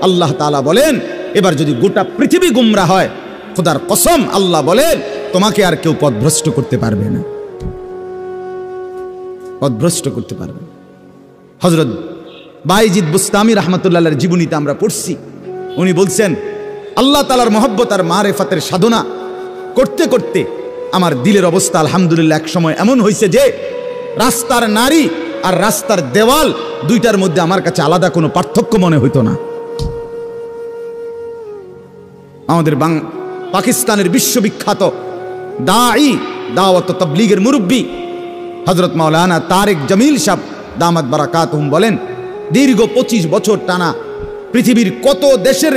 আল্লাহ তাআলা বলেন এবার যদি গোটা পৃথিবী গুমরাহ হয়, খোদার কসম আল্লাহ বলেন তোমাকে আর কেউ পথভ্রষ্ট করতে পারবে না, পথভ্রষ্ট করতে পারবে। হযরত বাইজিদ বুস্তামি রাহমাতুল্লাহ আলাইহির জীবনীতে আমরা পড়ছি, উনি বলছেন আল্লাহ তাআলার মহব্বত আর মারেফাতের সাধনা করতে করতে আমার দিলের অবস্থা আলহামদুলিল্লাহ এক সময় এমন হয়েছে যে রাস্তার নারী আর রাস্তার দেওয়াল দুইটার মধ্যে আমার কাছে আলাদা কোনো পার্থক্য মনে হইতো না। আমাদের পাকিস্তানের বিশ্ববিখ্যাত দাঈ, দাওয়াত ও তাবলীগের মুরব্বী হযরত মাওলানা তারেক জামিল সাহেব দামাত বারাকাতুহুম বলেন, দীর্ঘ 25 বছর টানা পৃথিবীর কত দেশের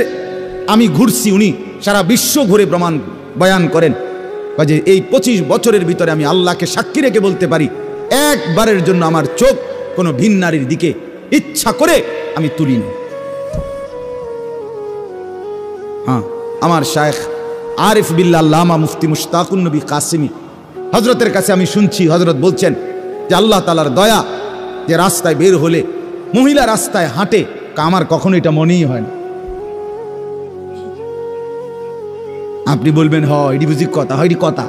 আমি ঘুরছি, উনি সারা বিশ্ব ঘুরে প্রমাণ বয়ান করেন যে এই 25 বছরের ভিতরে আমি আল্লাহকে সাক্ষী রেখে বলতে পারি, একবারের জন্য আমার চোখ কোনো ভিন নারীর দিকে ইচ্ছা করে আমি তুলিনি। হ্যাঁ, আমার শায়েখ আরিফ বিল্লাহ আল্লামা মুফতি মুশতাকুন নবী কাসেমি হযরতের কাছে আমি শুনছি, হযরত বলছেন যে আল্লাহ তাআলার দয়া যে রাস্তায় বের হলে মহিলা রাস্তায় হাঁটে, আমার কখনো এটা মনেই হয় না। আপনি বলবেন হ এটি বুঝি কথা, হয় কথা,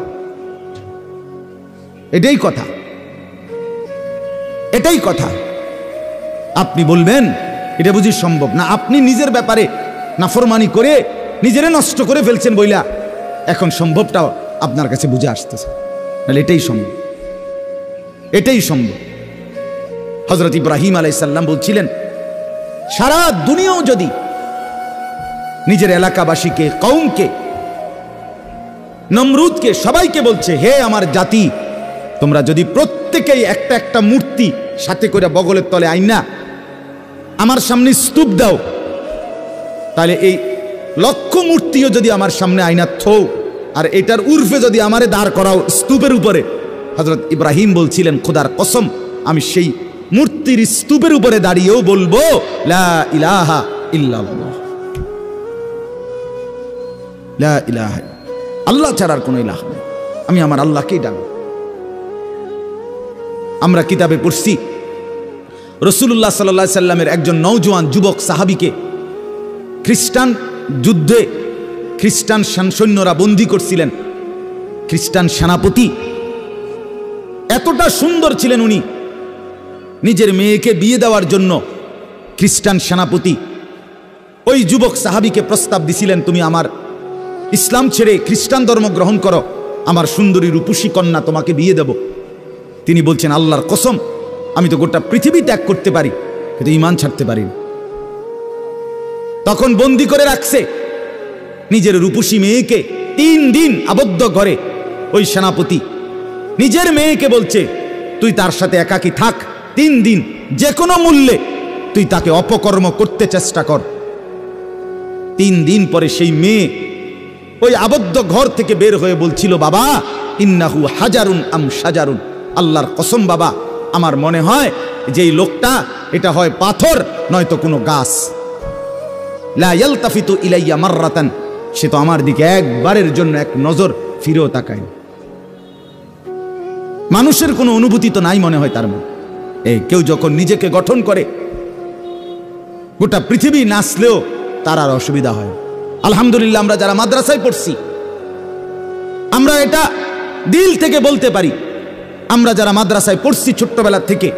এটাই কথা, এটাই কথা। আপনি বলবেন এটা বুঝি সম্ভব না, আপনি নিজের ব্যাপারে নাফরমানি করে নিজেরে নষ্ট করে ফেলছেন বইলা এখন সম্ভবটাও আপনার কাছে বুঝে আসতেছে, নাহলে এটাই সম্ভব, এটাই সম্ভব। হযরত ইব্রাহিম আলাইহিস সালাম বলছিলেন সারা দুনিয়াও যদি নিজের এলাকাবাসীকে, কওমকে, নমরুদকে, সবাইকে বলছে হে আমার জাতি, তোমরা যদি প্রত্যেকেই একটা একটা মূর্তি সাথে করে বগলের তলে আইনা আমার সামনে স্তূপ দাও, তাহলে এই লক্ষ মূর্তিও যদি আমার সামনে আইনা থো, আর এটার উর্ফে যদি আমারে দাঁড় করাও স্তূপের উপরে, হযরত ইব্রাহিম বলছিলেন খোদার কসম আমি সেই মূর্তির স্তূপের উপরে দাঁড়িয়েও বলবো লা ইলাহা ইল্লাল্লাহ, লা ইলাহা, আল্লাহ ছাড়ার কোনো ইলাহ নেই, আমি আমার আল্লাহকেই ডাকব। আমরা কিতাবে পড়ছি রাসূলুল্লাহ সাল্লাল্লাহু আলাইহি সাল্লামের একজন নওজোয়ান যুবক সাহাবীকে খ্রিস্টান যুদ্ধে খ্রিস্টান সৈন্যরা বন্দী করছিলেন। খ্রিস্টান সেনাপতি এতটা সুন্দর ছিলেন উনি, নিজের মেয়েকে বিয়ে দেওয়ার জন্য খ্রিস্টান সেনাপতি ওই যুবক সাহাবীকে প্রস্তাব দিছিলেন, তুমি আমার ইসলাম ছেড়ে খ্রিস্টান ধর্ম গ্রহণ করো, আমার সুন্দরী রূপসী কন্যা তোমাকে বিয়ে দেব। তিনি বলছেন, আল্লাহর কসম, আমি তো গোটা পৃথিবী ত্যাগ করতে পারি, কিন্তু ঈমান ছাড়তে পারি না। তখন বন্দী করে রাখছে নিজের রূপসী মেয়েকে, 3 দিন আবদ্ধ ঘরে। ওই সেনাপতি নিজের মেয়েকে বলছে, তুই তার সাথে একাকী থাক 3 দিন, যে কোনো মূল্যে তুই তাকে অপকর্ম করতে চেষ্টা কর। 3 দিন পরে সেই মেয়ে ওই আবদ্ধ ঘর থেকে বের হয়ে বলছিল, বাবা ইন্নাহু হাজারুন আম শাজারুন, আল্লাহর কসম বাবা, আমার মনে হয় যে এই লোকটা এটা হয় পাথর নয়তো কোনো গাছ। লা ইয়ালতাফিতু ইলাইয়া মাররাতান, সে তো আমার দিকে একবারের জন্য এক নজর ফিরেও তাকায়। মানুষের কোনো অনুভূতি তো নাই মনে হয় তার মনে। এই কেউ যখন নিজেকে গঠন করে, গোটা পৃথিবী নাচলেও তার আর অসুবিধা হয়। আলহামদুলিল্লাহ, আমরা যারা মাদ্রাসায় পড়ছি, আমরা এটা দিল থেকে বলতে পারি, আমরা যারা মাদ্রাসায় পড়ছি ছোট্টবেলা থেকে,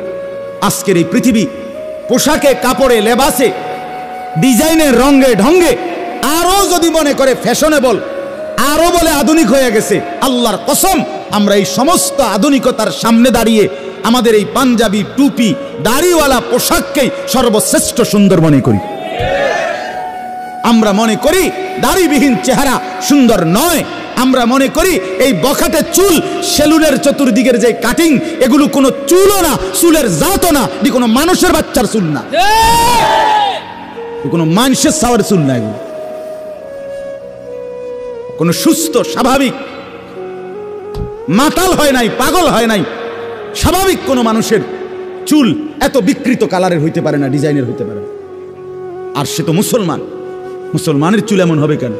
আজকের এই পৃথিবী পোশাকে, কাপড়ে, লেবাসে, ডিজাইনের, রঙে ঢঙ্গে আরো যদি মনে করে ফ্যাশনেবল, আরো বলে আধুনিক হয়ে গেছে, আল্লাহর কসম আমরা এই সমস্ত আধুনিকতার সামনে দাঁড়িয়ে আমাদের এই পাঞ্জাবি, টুপি, দাড়িওয়ালা পোশাককেই সর্বশ্রেষ্ঠ সুন্দর মনে করি। আমরা মনে করি দাড়িবিহীন চেহারা সুন্দর নয়। আমরা মনে করি এই বখাটে চুল, সেলুনের চতুর্দিকের যে কাটিং, এগুলো কোনো চুলও না, চুলের জাতও না, এটি কোনো মানুষের বাচ্চার চুল না, কোনো মানুষের সাওয়ার চুল না, এগুলো কোনো সুস্থ স্বাভাবিক মাতাল হয় নাই, পাগল হয় নাই, স্বাভাবিক কোনো মানুষের চুল এত বিকৃত কালারের হইতে পারে না, ডিজাইনের হইতে পারে না। আর সে তো মুসলমান, মুসলমানের চুল এমন হবে কেন?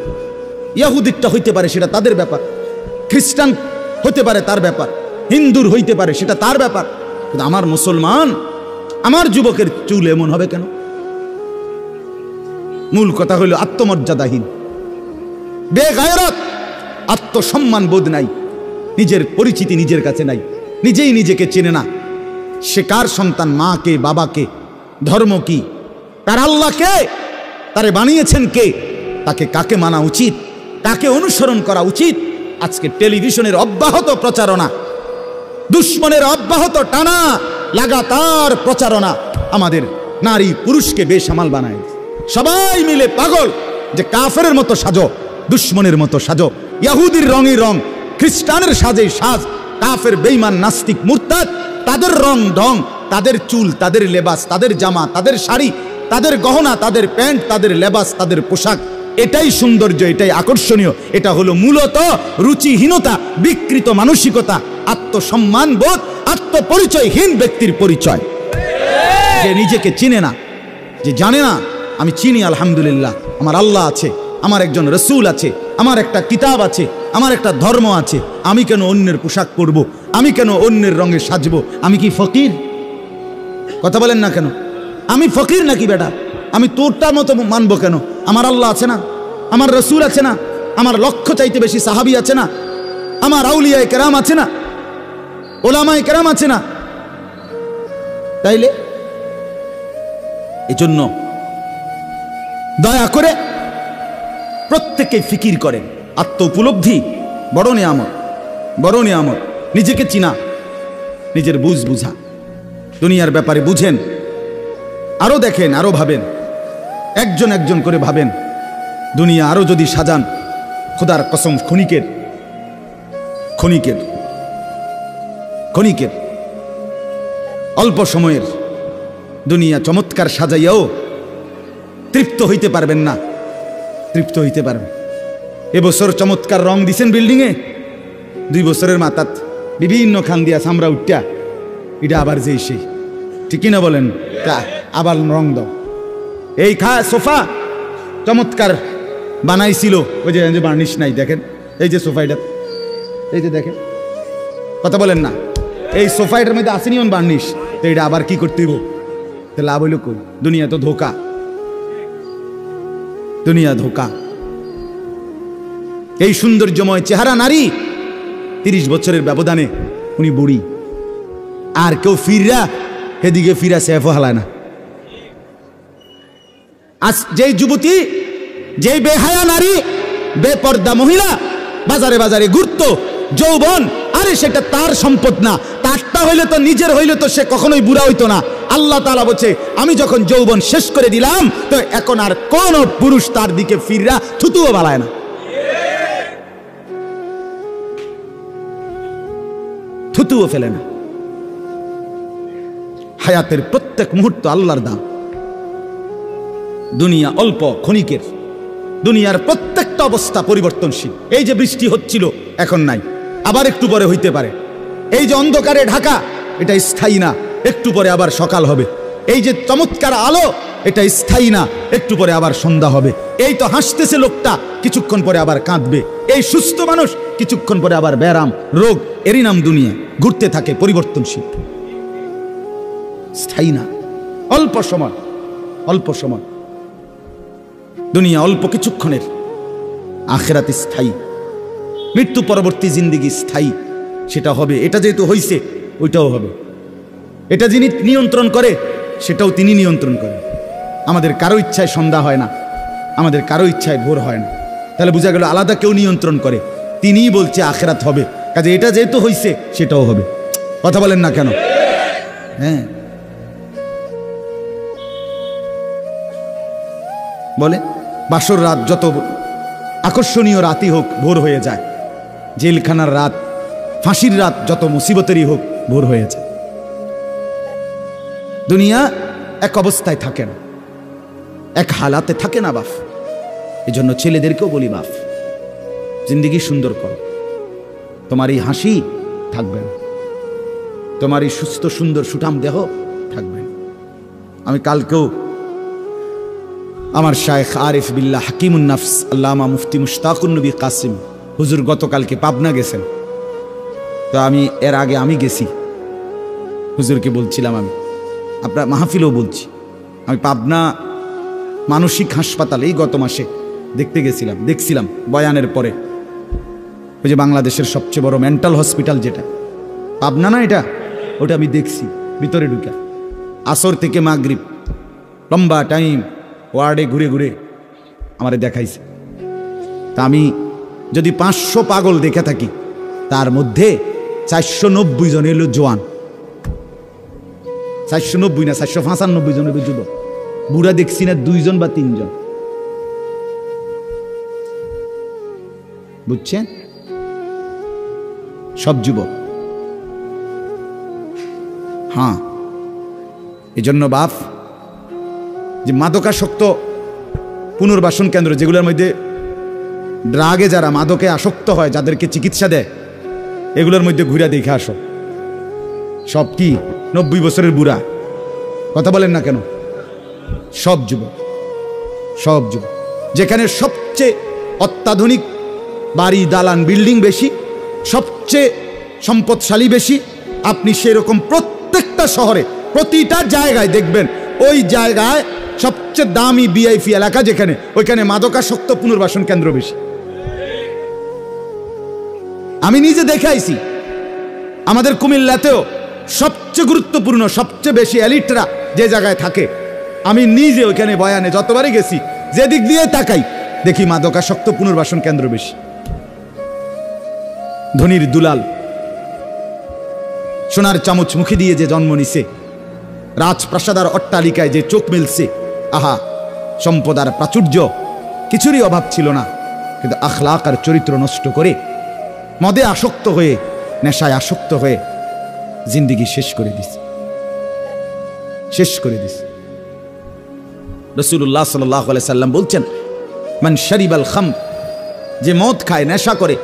ইহুদিটা হইতে পারে, সেটা তাদের ব্যাপার, খ্রিস্টান হতে পারে তার ব্যাপার, হিন্দুর হইতে পারে সেটা তার ব্যাপার, কিন্তু আমার মুসলমান, আমার যুবকের চুল এমন হবে কেন? মূল কথা হইল আত্মমর্যাদাহীন, বেগায়রত, আত্মসম্মান বোধ নাই, নিজের পরিচিতি নিজের কাছে নাই, নিজেই নিজেকে চেনে না। সে কার সন্তান, মা কে, বাবা কে, ধর্ম কি, তার আল্লাহ কে, তারে বানিয়েছেন কে, তাকে কাকে মানা উচিত, কাকে অনুসরণ করা উচিত। আজকে টেলিভিশনের অব্যাহত প্রচারণা, দুশ্মনের অব্যাহত টানা লাগাতার প্রচারণা আমাদের নারী পুরুষকে বেসামাল বানায়। সবাই মিলে পাগল যে কাফেরের মতো সাজো, দুশ্মনের মতো সাজো, ইহুদির রঙই রং, খ্রিস্টানের সাজেই সাজ, কাফের বেঈমান নাস্তিক মুরতাদ, তাদের রং ঢং, তাদের চুল, তাদের লেবাস, তাদের জামা, তাদের শাড়ি, তাদের গহনা, তাদের প্যান্ট, তাদের লেবাস, তাদের পোশাক, এটাই সৌন্দর্য, এটাই আকর্ষণীয়। এটা হলো মূলত রুচিহীনতা, বিকৃত মানসিকতা, আত্মসম্মান বোধ, আত্মপরিচয়হীন ব্যক্তির পরিচয়। যে নিজেকে চিনে না, যে জানে না আমি চিনি আলহামদুলিল্লাহ, আমার আল্লাহ আছে, আমার একজন রসুল আছে, আমার একটা কিতাব আছে, আমার একটা ধর্ম আছে, আমি কেন অন্যের পোশাক পরবো, আমি কেন অন্যের রঙে সাজবো? আমি কি ফকির? কথা বলেন না কেন? আমি ফকির নাকি বেটা? আমি তোরটার মতো মানবো কেন? আমার আল্লাহ আছে না, আমার রসুল আছে না, আমার লক্ষ চাইতে বেশি সাহাবি আছে না, আমার আউলিয়ায়ে কেরাম আছে না, ওলামায়ে কেরাম আছে না। তাইলে এজন্য দয়া করে প্রত্যেকে ফিকির করেন, আত্ম উপলব্ধি বড় নিয়ামত, বড় নিয়ামত। নিজেকে চিনা, নিজের বুঝ বুঝা, দুনিয়ার ব্যাপারে বুঝেন, আরো দেখেন, আরো ভাবেন, একজন একজন করে ভাবেন। দুনিয়া আরো যদি সাজান, খোদার কসম ক্ষণিকের ক্ষণিকের ক্ষণিকের অল্প সময়ের দুনিয়া চমৎকার সাজাইয়াও তৃপ্ত হইতে পারবেন না, তৃপ্ত হইতে পারবেন। এবছর চমৎকার রং দিছেন বিল্ডিংয়ে, 2 বছরের মাথাত বিভিন্ন খান দিয়া সামরা উঠা, এটা আবার যেই সেই, ঠিক কিনা বলেন? তা আবার রং দাও। এই সোফা চমৎকার বানাইছিল, ওই যে বার্নিশ নাই, দেখেন এই যে সোফাইটা, এই যে দেখেন, কথা বলেন না, এই সোফাইটার মধ্যে আসেনি বার্নিশ, তো এটা আবার কি করতে হইব? লাভ হইল কই? দুনিয়া তো ধোকা, দুনিয়া ধোকা। এই সৌন্দর্যময় চেহারা নারী, 30 বছরের ব্যবধানে উনি বুড়ি, আর কেউ ফিরা এদিকে ফিরা সেফও হালায় না। আজ যেই যুবতী, যেই বেহায়া নারী, বেপর্দা মহিলা বাজারে বাজারে ঘুরতো, যৌবন, আরে সেটা তার সম্পদ না, তারটা হইলে তো নিজের হইলে তো সে কখনোই বুড়া হইতো না। আল্লাহ তাআলা বলছে আমি যখন যৌবন শেষ করে দিলাম তো এখন আর কোন পুরুষ তার দিকে ফিররা থুতুও বালায় না, থুতুও ফেলে না। হায়াতের প্রত্যেক মুহূর্ত আল্লাহর দাম। দুনিয়া অল্প ক্ষণিকের, দুনিয়ার প্রত্যেকটা অবস্থা পরিবর্তনশীল। এই যে বৃষ্টি হচ্ছিল এখন নাই, আবার একটু পরে হইতে পারে। এই যে অন্ধকারে ঢাকা, এটা স্থায়ী না, একটু পরে আবার সকাল হবে। এই যে চমৎকার আলো, এটা স্থায়ী না, একটু পরে আবার সন্ধ্যা হবে। এই তো হাসতেছে লোকটা, কিছুক্ষণ পরে আবার কাঁদবে। এই সুস্থ মানুষ, কিছুক্ষণ পরে আবার ব্যারাম, রোগ, এরই নাম দুনিয়া। ঘুরতে থাকে, পরিবর্তনশীল, স্থায়ী না। অল্প সময়, অল্প সময় দুনিয়া, অল্প কিছুক্ষণের। আখিরাত স্থায়ী, মৃত্যু পরবর্তী জিন্দেগি স্থায়ী, সেটা হবে। এটা যেহেতু হইছে, ওইটাও হবে। এটা যিনি নিয়ন্ত্রণ করে, সেটাও তিনি নিয়ন্ত্রণ করেন। আমাদের কারো ইচ্ছায় সন্ধ্যা হয় না, আমাদের কারো ইচ্ছায় ভোর হয় না। তাহলে বোঝা গেল আলাদা কেউ নিয়ন্ত্রণ করে, তিনিই বলছে আখিরাত হবে। কাজে এটা যেহেতু হইছে, সেটাও হবে। কথা বলেন না কেন? হ্যাঁ, বলে বাসর রাত যত আকর্ষণীয় রাতই হোক, ভোর হয়ে যায়। জেলখানার রাত, ফাঁসির রাত যত মুসিবতেরই হোক, ভোর হয়ে যায়। দুনিয়া এক অবস্থায় থাকে না, এক হালাতে থাকে না বাপ। এই জন্য ছেলেদেরকেও বলি, বাপ জিন্দেগি সুন্দর করো। তোমার এই হাসি থাকবে না, তোমার এই সুস্থ সুন্দর সুঠাম দেহ থাকবে না। আমি কালকেও আমার শায়েখ আরিফ বিল্লাহ হাকিমুন নাফস আল্লামা মুফতি মুশতাকুন নবী কাসিম হুজুর গতকালকে পাবনা গেছেন। তো আমি এর আগে আমি গেছি, হুজুরকে বলছিলাম, আমি আপনার মাহফিলেও বলছি, আমি পাবনা মানসিক হাসপাতাল এই গত মাসে দেখতে গেছিলাম। দেখছিলাম বয়ানের পরে, ওই যে বাংলাদেশের সবচেয়ে বড় মেন্টাল হসপিটাল যেটা পাবনা না, এটা ওটা আমি দেখছি ভিতরে ঢুকা। আসর থেকে মাগরিব লম্বা টাইম ওয়ার্ডে ঘুরে ঘুরে আমারে দেখাইছে। তা আমি যদি 500 পাগল দেখে থাকি, তার মধ্যে 490 জন এলো জোয়ান। 490 না, 495 জন এলো যুবক। বুড়া দেখছি না 2 জন বা 3 জন। বুঝছেন? সব যুবক। হ্যাঁ, এজন্য বাপ যে মাদকাসক্ত পুনর্বাসন কেন্দ্র, যেগুলোর মধ্যে ড্রাগে যারা মাদকে আসক্ত হয়, যাদেরকে চিকিৎসা দেয়, এগুলোর মধ্যে ঘুরে দেখে আসো। সব কি 90 বছরের বুড়া? কথা বলেন না কেন? সব যুবক, সব যুবক। যেখানে সবচেয়ে অত্যাধুনিক বাড়ি, দালান, বিল্ডিং বেশি, সবচেয়ে সম্পদশালী বেশি, আপনি সেরকম প্রত্যেকটা শহরে প্রতিটা জায়গায় দেখবেন ওই জায়গায় সবচেয়ে দামি ভিআইপি এলাকা যেখানে, ওইখানে মাদকাসক্ত পুনর্বাসন কেন্দ্র বেশি। আমি নিজে দেখে আইছি। আমাদের কুমিল্লাতেও সবচেয়ে গুরুত্বপূর্ণ, সবচেয়ে বেশি এলিটরা যে জায়গায় থাকে, আমি নিজে ওইখানে বয়ানে যতবারই গেছি, যেদিক দিয়ে তাকাই দেখি মাদকাসক্ত পুনর্বাসন কেন্দ্র বেশি। ধনির দুলাল, সোনার চামচ মুখে দিয়ে যে জন্ম নিছে, রাজপ্রাসাদার অট্টালিকায় যে চোখ মেলছে, আহা, সম্পদ আর প্রাচুর্য কিছুরই অভাব ছিল না, কিন্তু আখলাক আর চরিত্র নষ্ট করে, মদে আসক্ত হয়ে, নেশায় আসক্ত হয়ে জিন্দেগি শেষ করে দিছে, শেষ করে দিছে। রাসূলুল্লাহ সাল্লাল্লাহু আলাইহি সাল্লাম বলছেন, মান শারিবাল খামর, যে মদ খায়, নেশা করে,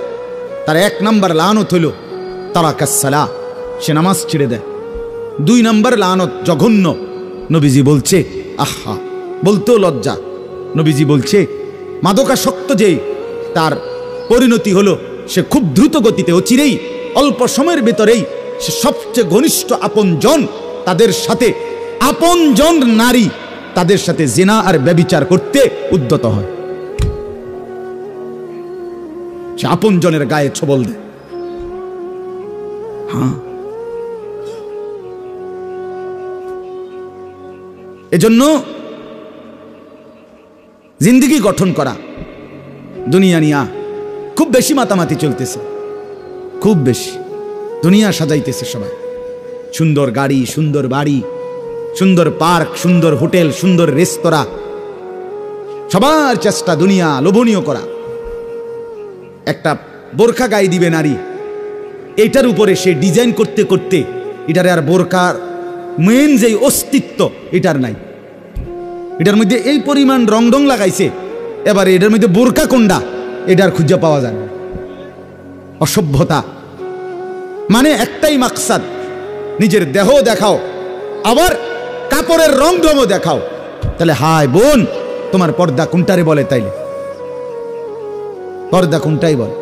তার 1 নাম্বার লানত হইল তারাকাস সালাহ, সে নামাজ ছেড়ে দেয়। 2 নাম্বার লানত জঘন্য, নবীজি বলছে, আহা, বলতেও লজ্জা, নবীজি বলছে মাদকাসক্ত যে, তার পরিণতি হলো সে খুব দ্রুত গতিতে, অচিরেই, অল্প সময়ের ভেতরেই সে সবচেয়ে ঘনিষ্ঠ আপনজন, তাদের সাথে আপনজন নারী, তাদের সাথে জিনা আর ব্যভিচার করতে উদ্যত হয়। সে আপনজনের গায়ে ছোবল দেয়। হ্যাঁ, এজন্য জিন্দেগি গঠন করা, দুনিয়া নিয়া খুব বেশি মাতামাতি চলতেছে, খুব বেশি দুনিয়া সাজাইতেছে সবাই। সুন্দর গাড়ি, সুন্দর বাড়ি, সুন্দর পার্ক, সুন্দর হোটেল, সুন্দর রেস্তোরাঁ, সবার চেষ্টা দুনিয়া লোভনীয় করা। একটা বোরখা গায়ে দিবে নারী, এটার উপরে সে ডিজাইন করতে করতে এটার আর বোরকার মেন যে অস্তিত্ব এটার নাই। এটার মধ্যে এই পরিমাণ রং ঢং লাগাইছে, এবারে এটার মধ্যে বোরকা কোনটা এটার খুঁজে পাওয়া যায় না। অসভ্যতা। মানে একটাই মাকসাদ, নিজের দেহ দেখাও, আবার কাপড়ের রং ঢংও দেখাও। তাহলে হায় বোন, তোমার পর্দা কোনটারে বলে? তাইলে পর্দা কোনটাই বলে?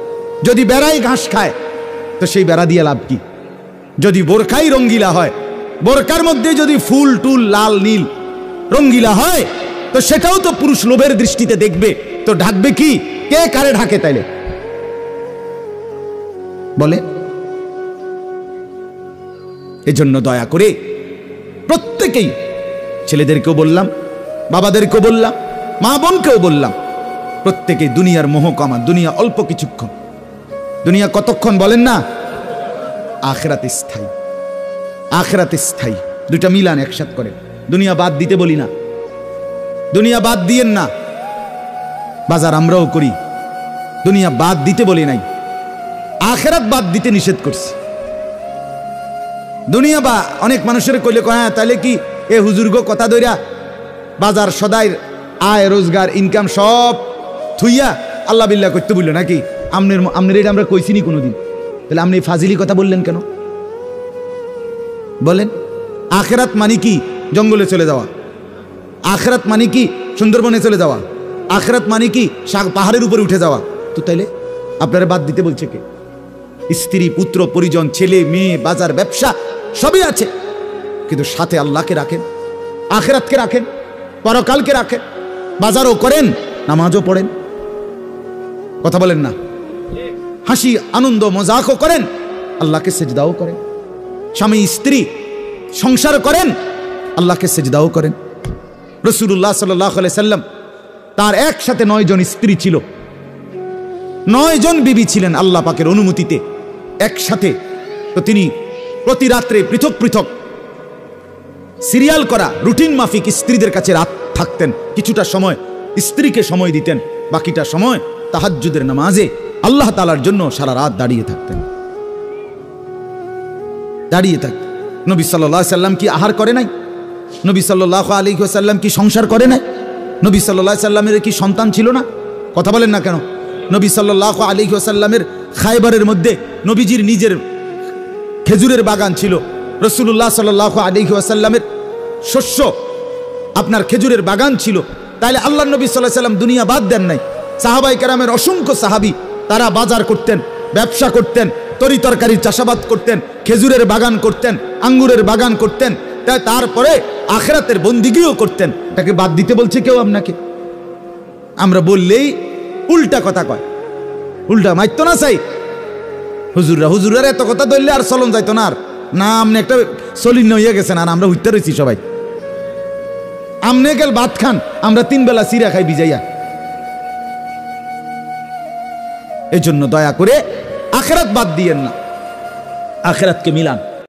যদি বেড়াই ঘাস খায় তো সেই বেড়া দিয়ে লাভ কি? যদি বোরকাই রঙ্গিলা হয়, বোরকার মধ্যে যদি ফুল টুল লাল নীল রঙ্গিলা হয়, তো সেটাও তো পুরুষ লোভের দৃষ্টিতে দেখবে, তো ঢাকবে কি? কে কারে ঢাকে তাইলে বলে? এজন্য দয়া করে প্রত্যেকেই, ছেলেদেরকেও বললাম, বাবাদেরকেও বললাম, মা বোনকেও বললাম, প্রত্যেকে দুনিয়ার মোহ কমা। দুনিয়া অল্প কিছুক্ষণ, দুনিয়া কতক্ষণ বলেন না? আখিরাত স্থায়ী, আখিরাত স্থায়ী। দুটা মিলান একসাথ করে। দুনিয়া বাদ দিতে বলি না, দুনিয়া বাদ দিয়েন না, বাজার আমরাও করি, দুনিয়া বাদ দিতে বলি নাই, আখিরাত বাদ দিতে নিষেধ করছি। দুনিয়া বা অনেক মানুষের কইলে কয়, হ্যাঁ তাহলে কি এ হুজুর্গ কথা দইরা বাজার সদাই আয় রোজগার ইনকাম সব থুইয়া আল্লাহ বিল্লাহ করতে বললো নাকি? আমনের এটা আমরা কইছিনি কোনোদিন, তাহলে আপনি ফাজিলি কথা বললেন কেন বলেন? আখিরাত মানে কি? জঙ্গলে চলে যাওয়া। আখিরাত মানে কি? সুন্দরবনে চলে যাওয়া। আখিরাত মানে কি? পাহাড়ের উপরে উঠে যাওয়া। তো তাইলে আপনারা বাদ দিতে বলছে কে? স্ত্রী, পুত্র, পরিজন, ছেলে মেয়ে, বাজার, ব্যবসা সবই আছে, কিন্তু সাথে আল্লাহকে রাখেন, আখিরাতকে রাখেন, পরকালকে রাখেন, বাজারও করেন, নামাজও পড়েন। কথা বলেন না? হাসি আনন্দ মজাকও করেন, আল্লাহকে সেজদাও করেন। স্বামী স্ত্রী সংসার করেন, আল্লাহকে সেজদাও করেন। রাসূলুল্লাহ সাল্লাল্লাহু আলাইহি সাল্লাম, তার একসাথে 9 জন স্ত্রী ছিল, 9 জন বিবি ছিলেন আল্লাহ পাকের অনুমতিতে একসাথে। তো তিনি প্রতি রাত্রে পৃথক পৃথক সিরিয়াল করা রুটিন মাফিক স্ত্রীদের কাছে রাত থাকতেন। কিছুটা সময় স্ত্রীকে সময় দিতেন, বাকিটা সময় তাহাজ্জুদের নামাজে আল্লাহ তাআলার জন্য সারা রাত দাঁড়িয়ে থাকতেন, দাঁড়িয়ে থাকতেন। নবী সাল্লাল্লাহু আলাইহি সাল্লাম কি আহার করে নাই? নবী সাল্লাল্লাহু আলাইহি ওয়াসাল্লাম কি সংসার করে নাই? নবী সাল্লাল্লাহু আলাইহি সাল্লামের কি সন্তান ছিল না? কথা বলেন না কেন? নবী সাল্লাল্লাহু আলাইহি ওয়াসাল্লামের খায়বারের মধ্যে নবীজির নিজের খেজুরের বাগান ছিল। রাসূলুল্লাহ সাল্লাল্লাহু আলাইহি ওয়াসাল্লামের শস্য আপনার খেজুরের বাগান ছিল। তাইলে আল্লাহর নবী সাল্লাল্লাহু আলাইহি সাল্লাম দুনিয়া বাদ দেন নাই। সাহাবায়ে কেরামের অসংখ্য সাহাবী তারা বাজার করতেন, ব্যবসা করতেন, তরি তরকারির চাষাবাদ করতেন, খেজুরের বাগান করতেন, আঙ্গুরের বাগান করতেন, তাই তারপরে আখিরাতের বন্দিগিও করতেন। তাকে বাদ দিতে বলছে কেউ আপনাকে? আমরা বললেই উল্টা কথা কয়, উল্টা মাইতো না চাই। হুজুররা এত কথা ধরলে আর চলন যাইতো না। আর না আপনি একটা চলিন হইয়া গেছেন, আর আমরা হইতে রয়েছি সবাই। আমনে গেল ভাত খান, আমরা 3 বেলা চিরা খাই ভিজাইয়া। এই জন্য দয়া করে আখিরাত বাদ দিয়েন না, আখিরাতকে মিলান।